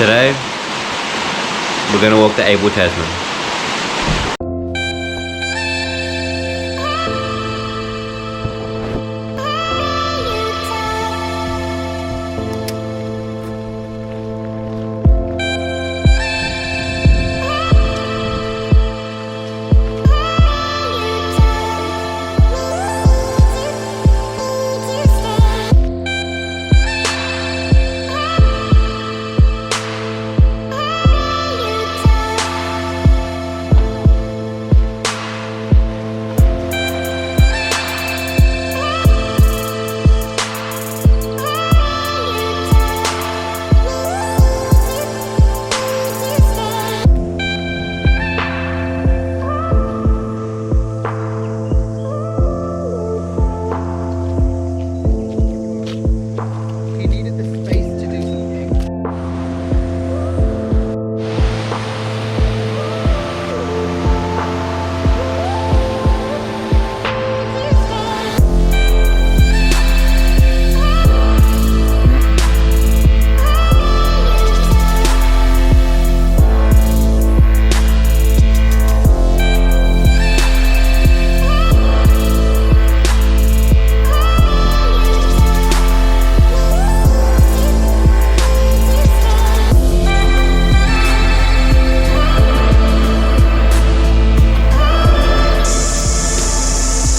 Today we're going to walk the Abel Tasman.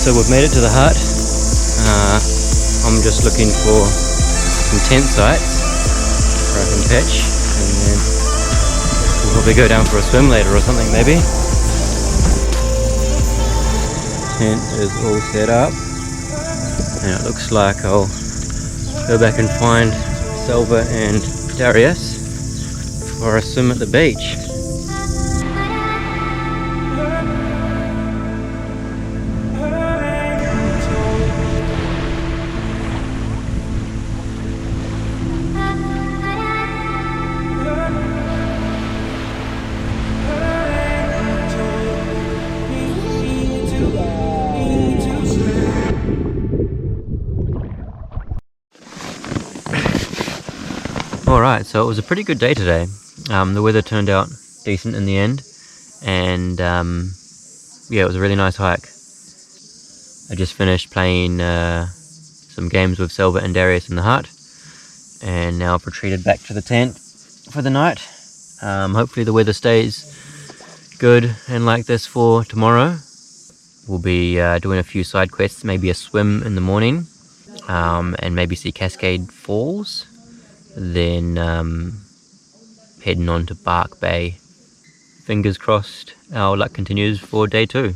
So we've made it to the hut. I'm just looking for some tent sites where I can pitch, and then we'll probably go down for a swim later or something maybe. Tent is all set up, and it looks like I'll go back and find Selva and Darius for a swim at the beach. Alright, so it was a pretty good day today. The weather turned out decent in the end, and yeah, it was a really nice hike. I just finished playing some games with Selva and Darius in the hut, and now I've retreated back to the tent for the night. Hopefully the weather stays good and like this for tomorrow. We'll be doing a few side quests, maybe a swim in the morning, and maybe see Cascade Falls. Then heading on to Bark Bay. Fingers crossed our luck continues for day 2.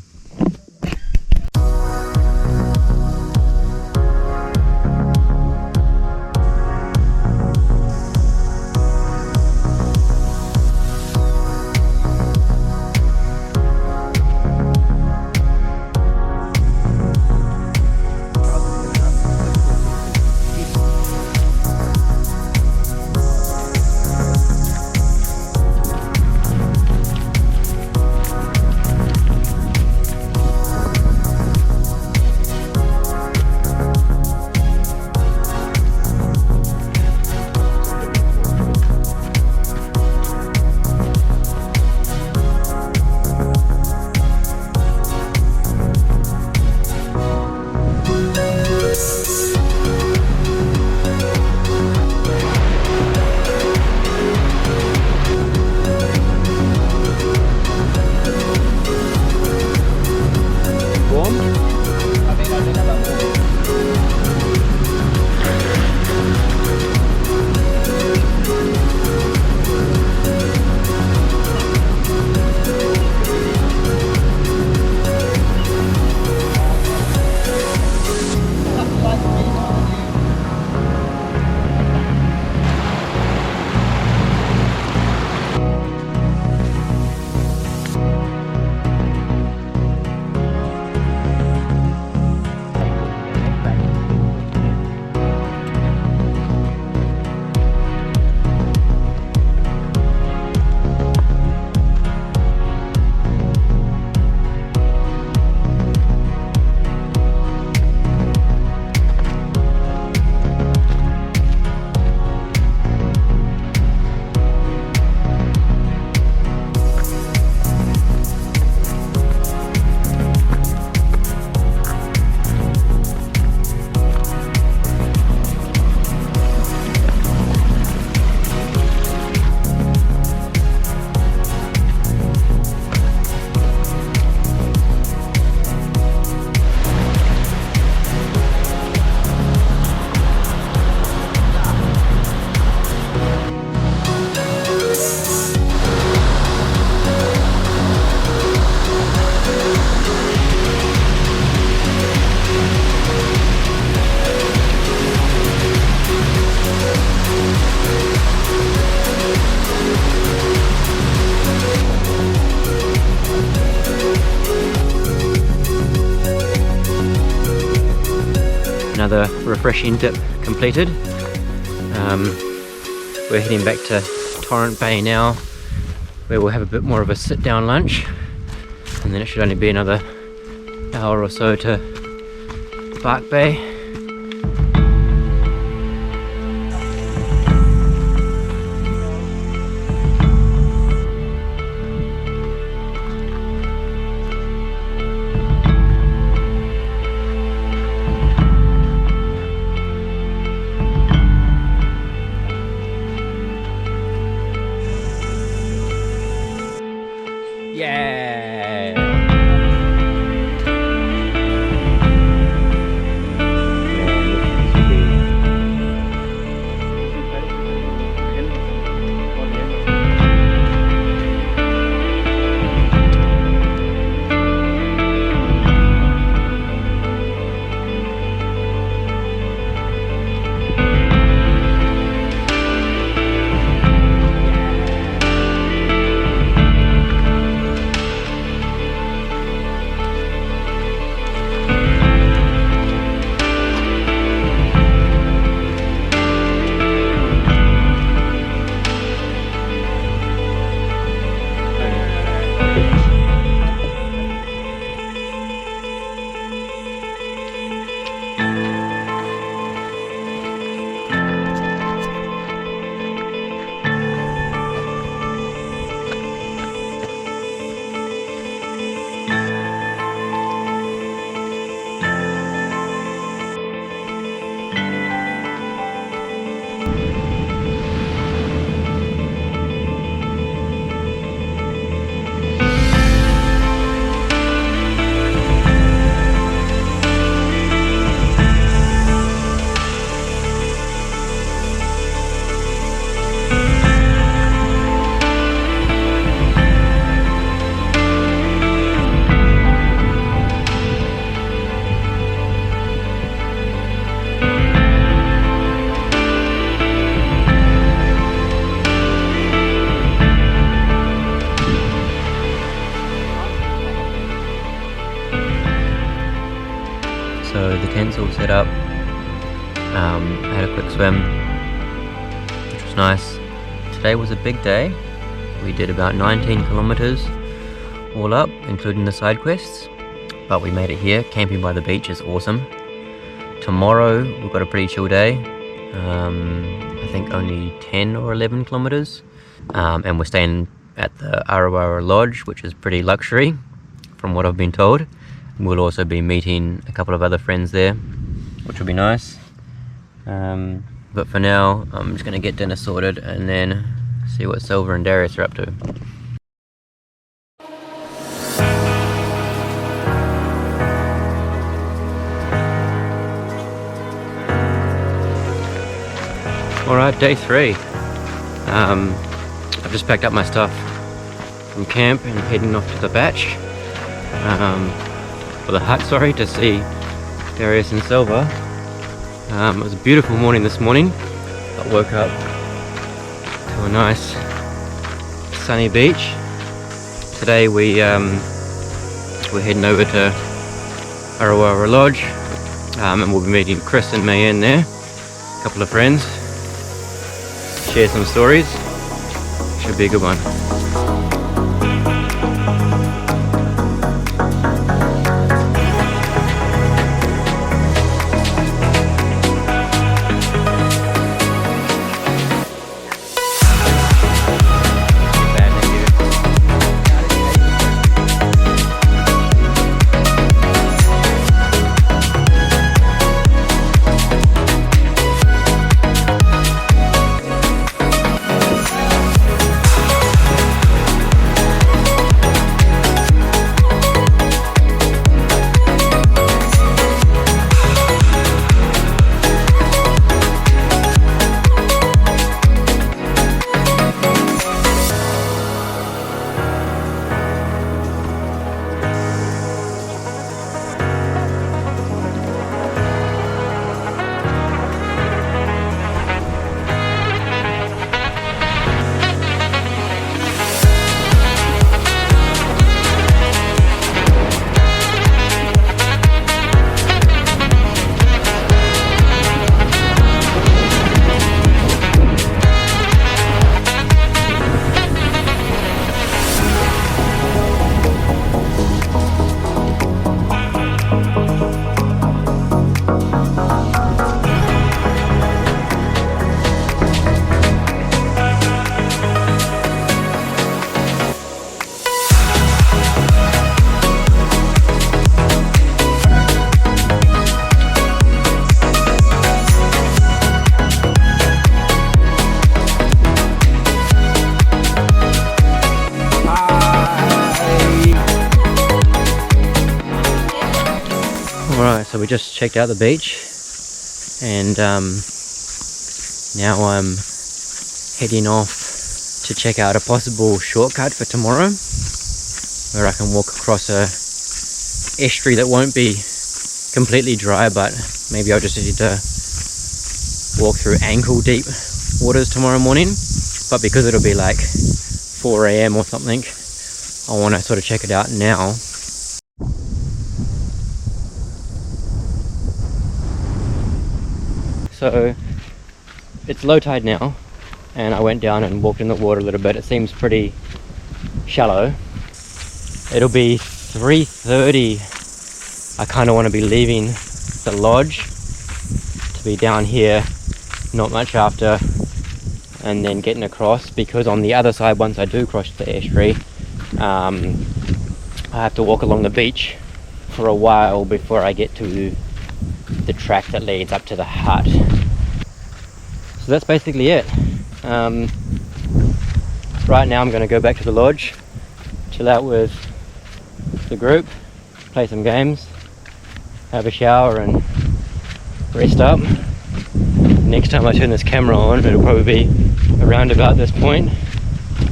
Another refreshing dip completed. We're heading back to Torrent Bay now, where we'll have a bit more of a sit down lunch, and then it should only be another hour or so to Bark Bay. So the tent's all set up. I had a quick swim, which was nice. Today was a big day. We did about 19 kilometers all up, including the side quests, but we made it here. Camping by the beach is awesome. Tomorrow we've got a pretty chill day. I think only 10 or 11 kilometers, and we're staying at the Awaroa Lodge, which is pretty luxury from what I've been told. We'll also be meeting a couple of other friends there, which will be nice. But for now, I'm just going to get dinner sorted and then see what Silver and Darius are up to. Alright, day 3. I've just packed up my stuff from camp and heading off to the batch. For the hut, sorry, to see Darius and Silver. It was a beautiful morning this morning. I woke up to a nice sunny beach. Today we're heading over to Awaroa Lodge, and we'll be meeting Chris and Mayanne there, a couple of friends, share some stories. Should be a good one. we just checked out the beach, and now I'm heading off to check out a possible shortcut for tomorrow, where I can walk across a estuary that won't be completely dry, but maybe I'll just need to walk through ankle deep waters tomorrow morning. But because it'll be like 4 AM or something, I want to sort of check it out now. So it's low tide now, and I went down and walked in the water a little bit. It seems pretty shallow. It'll be 3:30. I kind of want to be leaving the lodge to be down here not much after, and then getting across, because on the other side, once I do cross the estuary, I have to walk along the beach for a while before I get to the track that leads up to the hut. So that's basically it. Right now I'm going to go back to the lodge, chill out with the group, play some games, have a shower and rest up. Next time I turn this camera on, it'll probably be around about this point,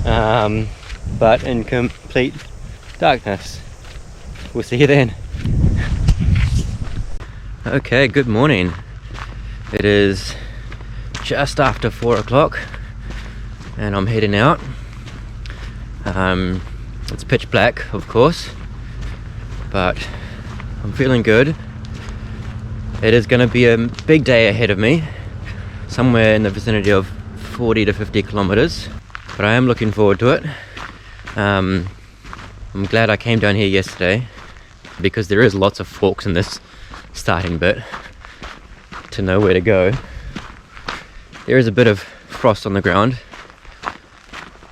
but in complete darkness. We'll see you then. Okay, good morning. It is just after 4 o'clock and I'm heading out. It's pitch black, of course, but I'm feeling good. It is going to be a big day ahead of me, somewhere in the vicinity of 40 to 50 kilometers, but I am looking forward to it. I'm glad I came down here yesterday, because there is lots of forks in this starting bit to know where to go. There is a bit of frost on the ground.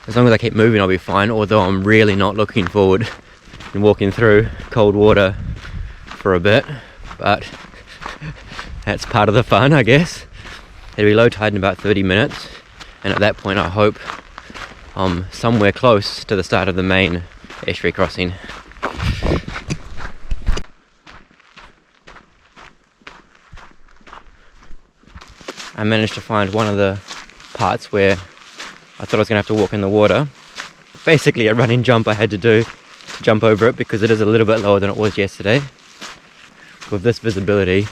As long as I keep moving, I'll be fine, although I'm really not looking forward to walking through cold water for a bit, but that's part of the fun, I guess. It'll be low tide in about 30 minutes, and at that point I hope I'm somewhere close to the start of the main estuary crossing. I managed to find one of the parts where I thought I was going to have to walk in the water. Basically a running jump I had to do to jump over it, because it is a little bit lower than it was yesterday. With this visibility,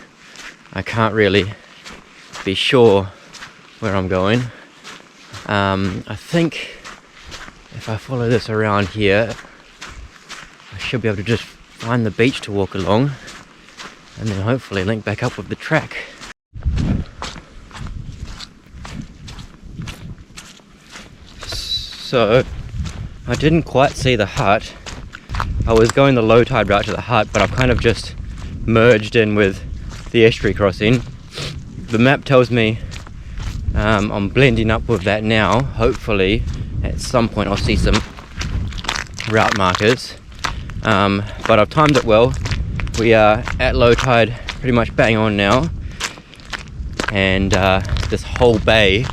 I can't really be sure where I'm going. I think if I follow this around here, I should be able to just find the beach to walk along, and then hopefully link back up with the track. So I didn't quite see the hut. I was going the low tide route to the hut, but I've kind of just merged in with the estuary crossing. The map tells me I'm blending up with that now. Hopefully at some point I'll see some route markers, but I've timed it well. We are at low tide pretty much bang on now, and this whole bay,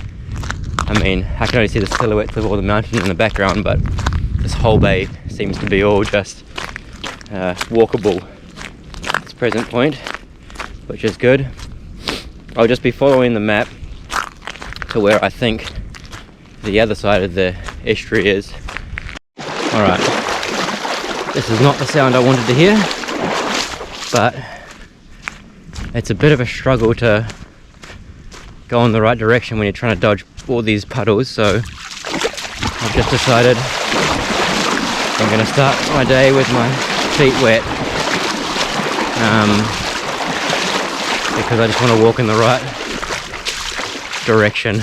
I mean, I can only see the silhouettes of all the mountains in the background, but this whole bay seems to be all just walkable at this present point, which is good. I'll just be following the map to where I think the other side of the estuary is. Alright, this is not the sound I wanted to hear, but it's a bit of a struggle to go in the right direction when you're trying to dodge all these puddles, so I've just decided I'm going to start my day with my feet wet, because I just want to walk in the right direction.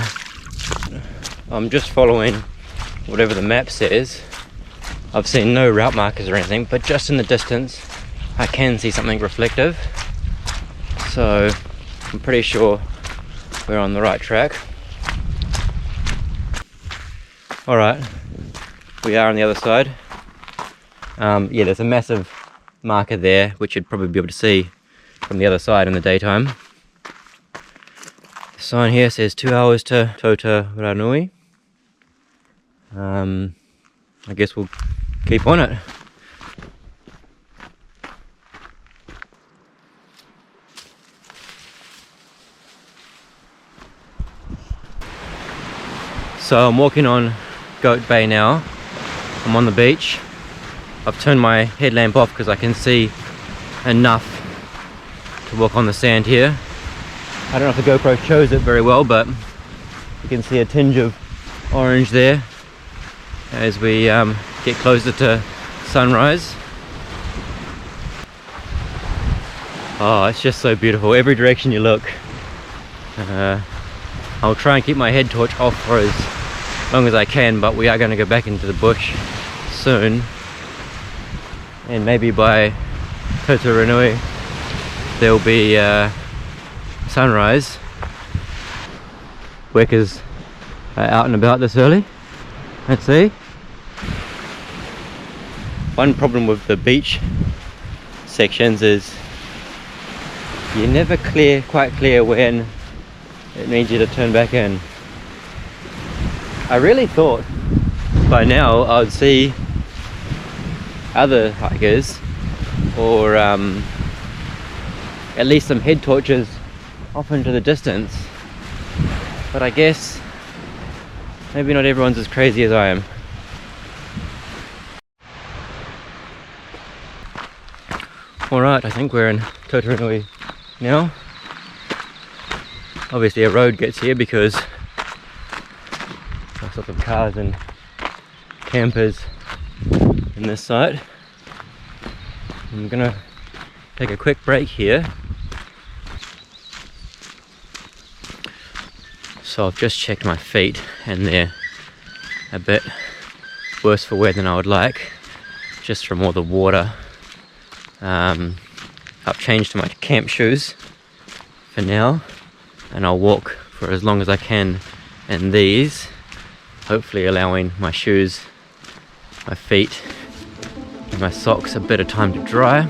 I'm just following whatever the map says. I've seen no route markers or anything, but just in the distance I can see something reflective, so I'm pretty sure we're on the right track. Alright, we are on the other side. Yeah, there's a massive marker there, which you'd probably be able to see from the other side in the daytime. The sign here says 2 hours to Tota Ranui. I guess we'll keep on it. So I'm walking on Goat Bay now. I'm on the beach. I've turned my headlamp off because I can see enough to walk on the sand here. I don't know if the GoPro shows it very well, but you can see a tinge of orange there as we get closer to sunrise. Oh, it's just so beautiful. Every direction you look. I'll try and keep my head torch off for as long as I can, but we are going to go back into the bush soon, and maybe by Tautarunui there'll be sunrise. Workers are out and about this early. Let's see. One problem with the beach sections is you're never quite clear when it needs you to turn back in. I really thought by now I would see other hikers, or at least some head torches off into the distance, but I guess maybe not everyone's as crazy as I am. Alright, I think we're in Tautarunui now. Obviously a road gets here because there's lots of cars and campers in this site. I'm gonna take a quick break here. So I've just checked my feet and they're a bit worse for wear than I would like, just from all the water. I've changed to my camp shoes for now, and I'll walk for as long as I can in these, hopefully allowing my shoes, my feet and my socks a bit of time to dry.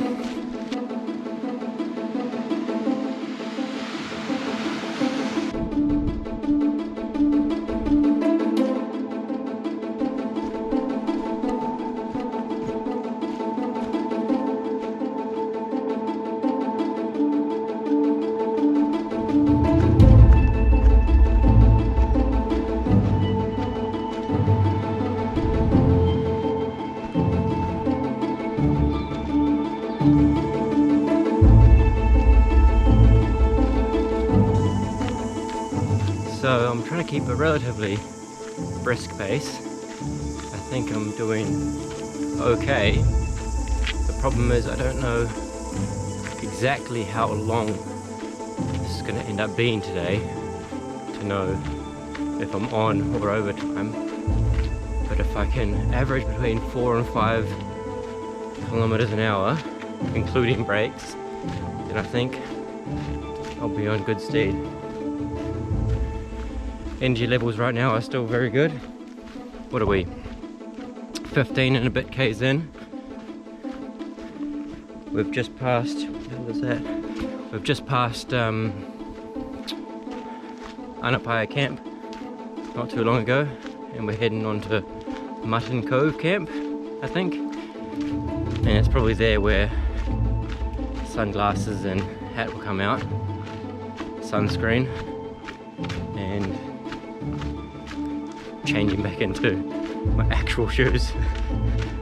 So I'm trying to keep a relatively brisk pace. I think I'm doing okay. The problem is I don't know exactly how long this is going to end up being today to know if I'm on or overtime. But if I can average between 4 and 5 kilometers an hour, including breaks, then I think I'll be on good speed. Energy levels right now are still very good. What are we? 15 and a bit k's in. We've just passed, what was that? We've just passed Anapaya camp not too long ago, and we're heading on to Mutton Cove camp, I think. And it's probably there where sunglasses and hat will come out, sunscreen, and changing back into my actual shoes.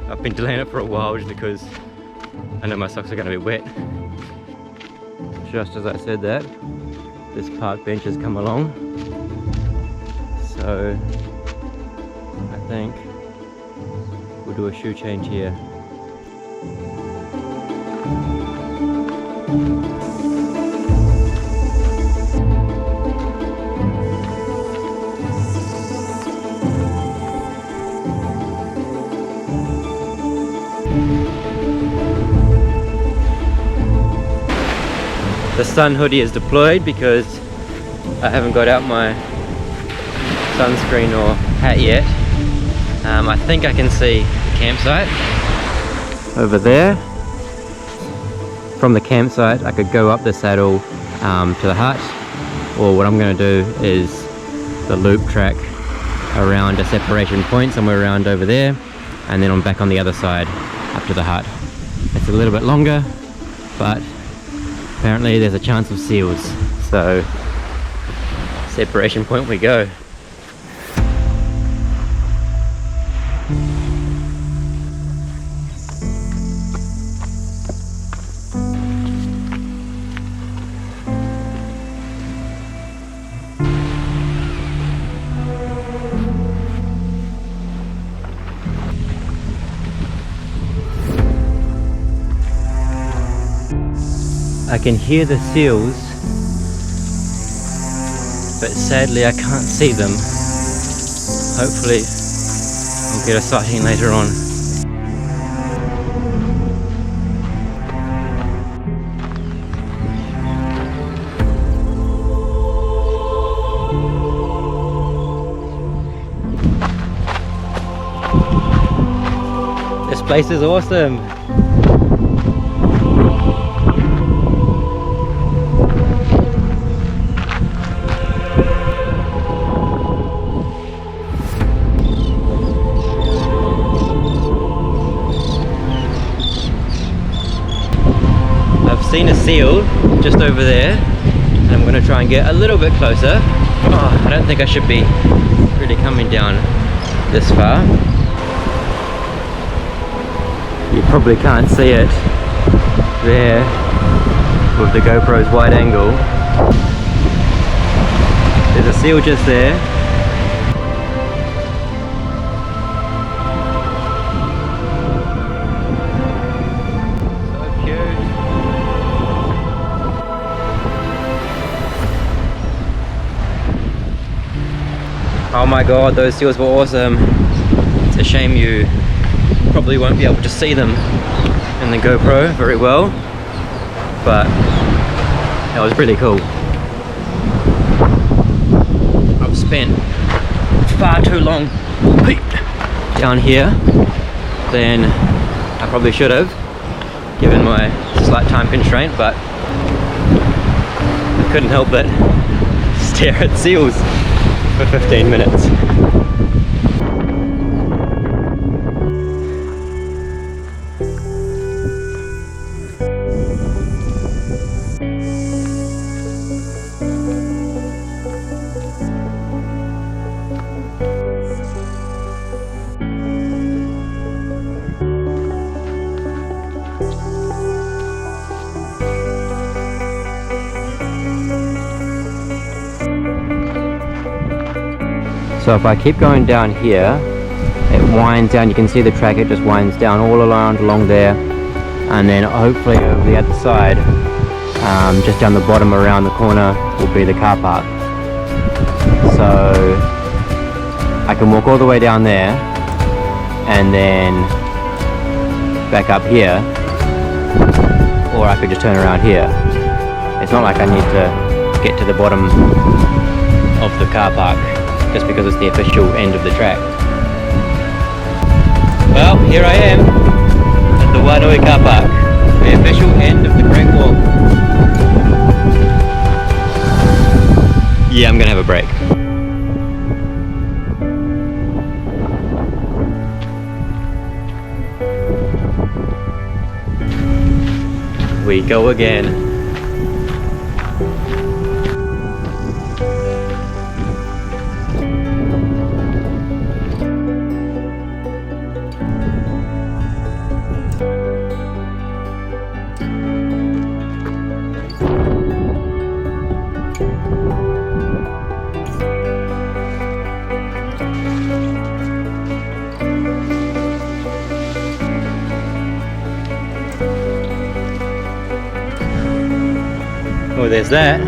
I've been delaying it for a while just because I know my socks are going to be wet. Just as I said that, this park bench has come along, so I think we'll do a shoe change here. The sun hoodie is deployed because I haven't got out my sunscreen or hat yet. I think I can see the campsite over there. From the campsite I could go up the saddle to the hut, or what I'm going to do is the loop track around a separation point somewhere around over there, and then I'm back on the other side up to the hut. It's a little bit longer, but apparently there's a chance of seals, so separation point we go. I can hear the seals, but sadly I can't see them. Hopefully I'll get a sighting later on. This place is awesome. I've seen a seal just over there, and I'm going to try and get a little bit closer. Oh, I don't think I should be really coming down this far. You probably can't see it there with the GoPro's wide angle. There's a seal just there. So cute. Oh my god, those seals were awesome. It's a shame you probably won't be able to see them in the GoPro very well, but that was really cool. I've spent far too long down here than I probably should have, given my slight time constraint, but I couldn't help but stare at seals for 15 minutes. So if I keep going down here, it winds down. You can see the track, it just winds down all around along there, and then hopefully over the other side, just down the bottom around the corner, will be the car park. So I can walk all the way down there and then back up here, or I could just turn around here. It's not like I need to get to the bottom of the car park just because it's the official end of the track. Well, here I am at the Wanui car park, the official end of the Great Walk. Yeah, I'm gonna have a break. We go again. Oh, there's that.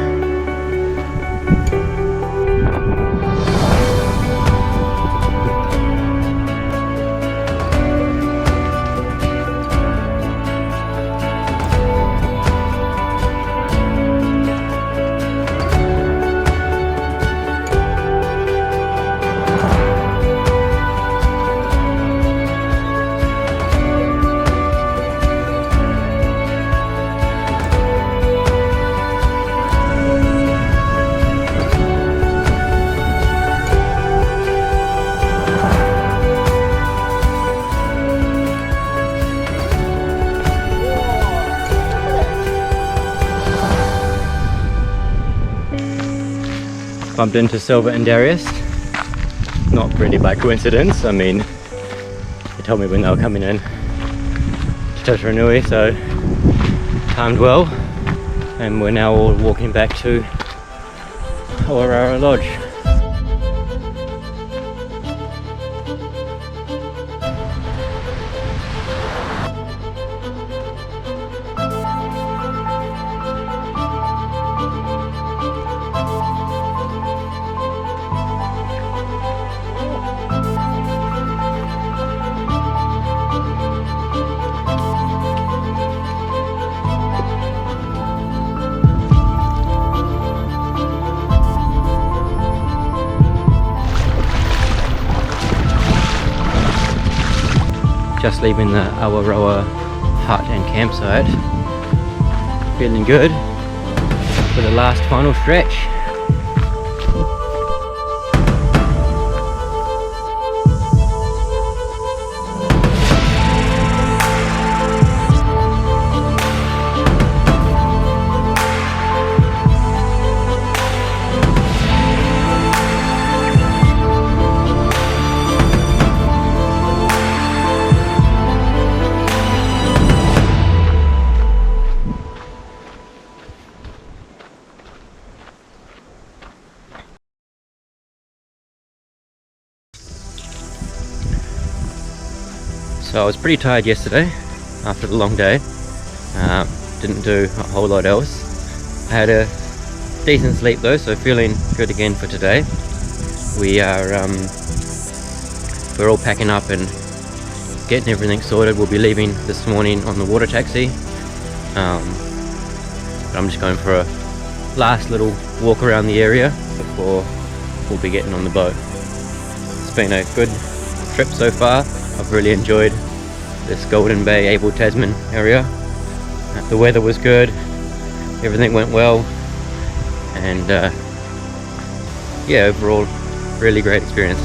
Bumped into Silver and Darius, not really by coincidence. I mean, they told me when they were coming in to Tataranui, so timed well, and we're now all walking back to Awaroa Lodge. Just leaving the Awaroa hut and campsite. Feeling good for the last final stretch. So I was pretty tired yesterday after the long day. Didn't do a whole lot else. I had a decent sleep though, so feeling good again for today. We're all packing up and getting everything sorted. We'll be leaving this morning on the water taxi. But I'm just going for a last little walk around the area before we'll be getting on the boat. It's been a good trip so far. I've really enjoyed this Golden Bay, Abel, Tasman area. The weather was good, everything went well, and yeah, overall really great experience.